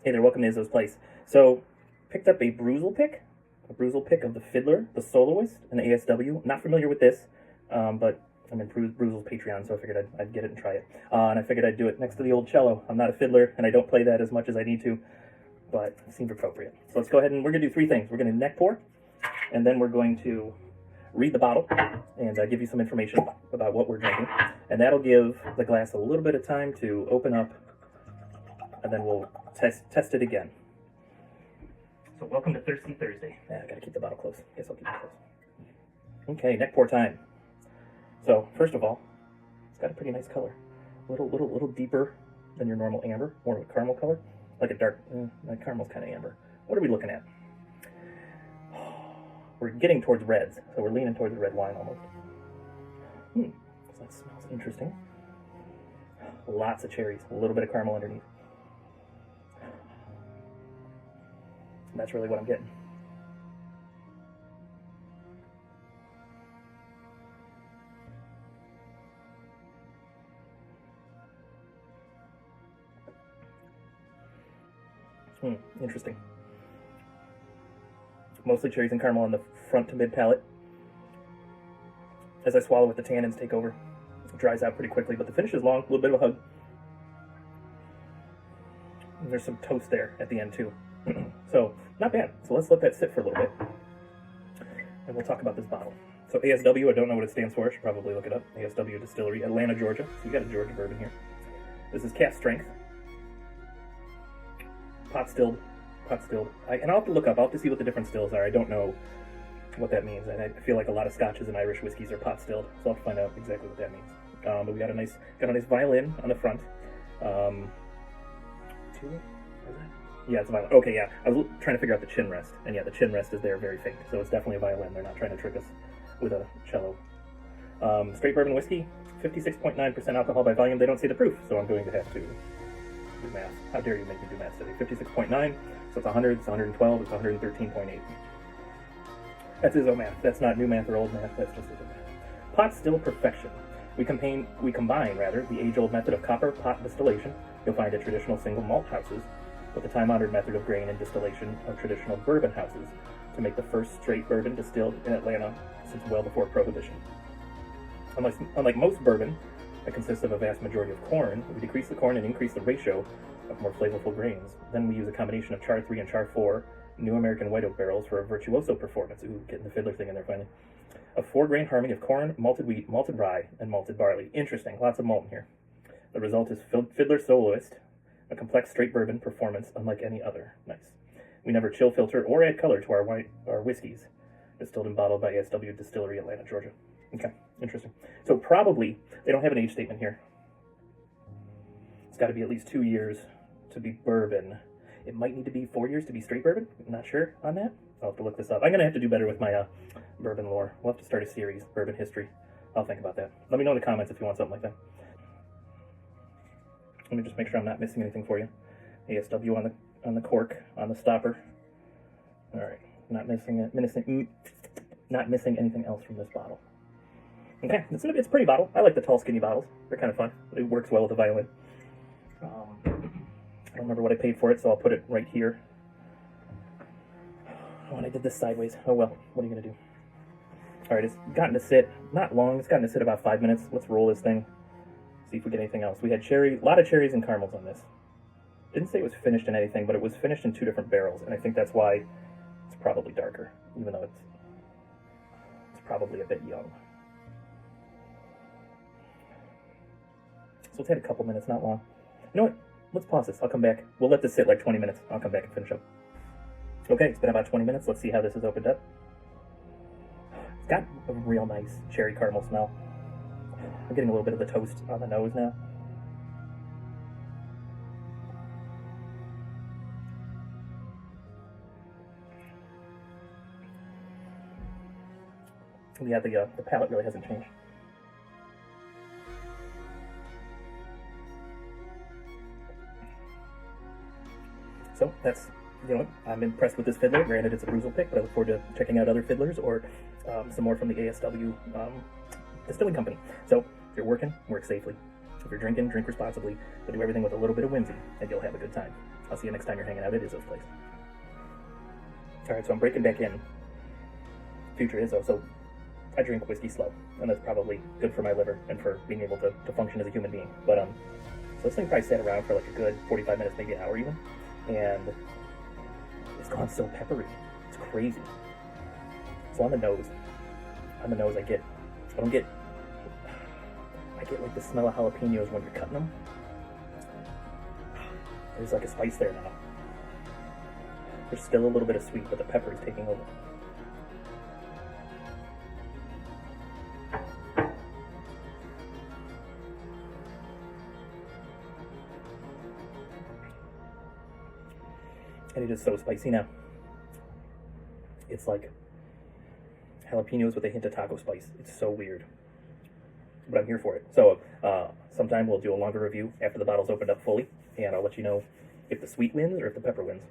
Hey there, welcome to Izzo's Place. So, picked up a brewzle pick of the Fiddler, the soloist, and the ASW. Not familiar with this, but I'm in brewzle's Patreon, so I figured I'd get it and try it. And I figured I'd do it next to the old cello. I'm not a fiddler, and I don't play that as much as I need to, but it seemed appropriate. So let's go ahead and we're going to do three things. We're going to neck pour, and then we're going to read the bottle and give you some information about what we're drinking. And that'll give the glass a little bit of time to open up, and then we'll test it again. So welcome to Thirsty Thursday. I gotta keep the bottle close. Guess I'll keep it close. Okay, neck pour time. So first of all, it's got a pretty nice color. Little deeper than your normal amber, more of a caramel color, like a dark. Like caramel's kind of amber. What are we looking at? We're getting towards reds, so we're leaning towards the red wine almost. So that smells interesting. Lots of cherries, a little bit of caramel underneath. And that's really what I'm getting. Interesting. Mostly cherries and caramel on the front to mid palate. As I swallow it, the tannins take over. It dries out pretty quickly, but the finish is long, a little bit of a hug. And there's some toast there at the end too. So, not bad. So let's let that sit for a little bit. And we'll talk about this bottle. So ASW, I don't know what it stands for. I should probably look it up. ASW Distillery, Atlanta, Georgia. So you got a Georgia bourbon here. This is cask strength. Pot stilled. And I'll have to look up. I'll have to see what the different stills are. I don't know what that means. And I feel like a lot of scotches and Irish whiskeys are pot stilled. So I'll have to find out exactly what that means. But we got a nice violin on the front. Yeah, it's a violin. Okay, yeah. I was trying to figure out the chin rest. And yeah, the chin rest is there, very faint. So it's definitely a violin. They're not trying to trick us with a cello. Straight bourbon whiskey, 56.9% alcohol by volume. They don't say the proof, so I'm going to have to do math. How dare you make me do math today? 56.9, so it's 100, it's 112, it's 113.8. That's Izzo math. That's not new math or old math. That's just Izzo math. Pot still perfection. We combine the age-old method of copper pot distillation you'll find at traditional single malt houses with the time-honored method of grain and distillation of traditional bourbon houses to make the first straight bourbon distilled in Atlanta since well before Prohibition. Unlike most bourbon that consists of a vast majority of corn, we decrease the corn and increase the ratio of more flavorful grains. Then we use a combination of Char 3 and Char 4 New American White Oak barrels for a virtuoso performance. Ooh, getting the fiddler thing in there finally. A 4-grain harmony of corn, malted wheat, malted rye, and malted barley. Interesting, lots of malt in here. The result is Fiddler Soloist, a complex straight bourbon performance unlike any other. Nice. We never chill, filter, or add color to our whiskeys. Distilled and bottled by ASW Distillery, Atlanta, Georgia. Okay, interesting. So probably, they don't have an age statement here. It's got to be at least 2 years to be bourbon. It might need to be 4 years to be straight bourbon. I'm not sure on that. I'll have to look this up. I'm going to have to do better with my bourbon lore. We'll have to start a series, bourbon history. I'll think about that. Let me know in the comments if you want something like that. Let me just make sure I'm not missing anything for you. ASW on the cork, on the stopper. All right, not missing anything else from this bottle. Okay, it's a pretty bottle. I like the tall, skinny bottles. They're kind of fun. It works well with the violin. I don't remember what I paid for it, so I'll put it right here. Oh, and I did this sideways. Oh well, what are you going to do? All right, it's gotten to sit, not long, it's gotten to sit about 5 minutes. Let's roll this thing, see if we get anything else. We had a lot of cherries and caramels on this. Didn't say it was finished in anything, but it was finished in 2 different barrels, and I think that's why it's probably darker, even though it's probably a bit young. So it's had a couple minutes, not long. You know what? Let's pause this. I'll come back. We'll let this sit like 20 minutes. I'll come back and finish up. Okay, it's been about 20 minutes. Let's see how this is opened up. It's got a real nice cherry caramel smell. I'm getting a little bit of the toast on the nose now. Yeah, the palate really hasn't changed. So that's, I'm impressed with this fiddler. Granted, it's a brewzle pick, but I look forward to checking out other fiddlers or some more from the ASW distilling company. So if you're working, work safely. If you're drinking, drink responsibly, but do everything with a little bit of whimsy, and you'll have a good time. I'll see you next time you're hanging out at Izzo's place. Alright, so I'm breaking back in. Future Izzo, so I drink whiskey slow, and that's probably good for my liver and for being able to function as a human being. But so this thing probably sat around for like a good 45 minutes, maybe an hour even, and it's gone so peppery. It's crazy. So on the nose, I get like the smell of jalapenos when you're cutting them. There's like a spice there now. There's still a little bit of sweet, but the pepper is taking over. And it is so spicy now. It's like jalapenos with a hint of taco spice. It's so weird. But I'm here for it. So sometime we'll do a longer review after the bottle's opened up fully, and I'll let you know if the sweet wins or if the pepper wins.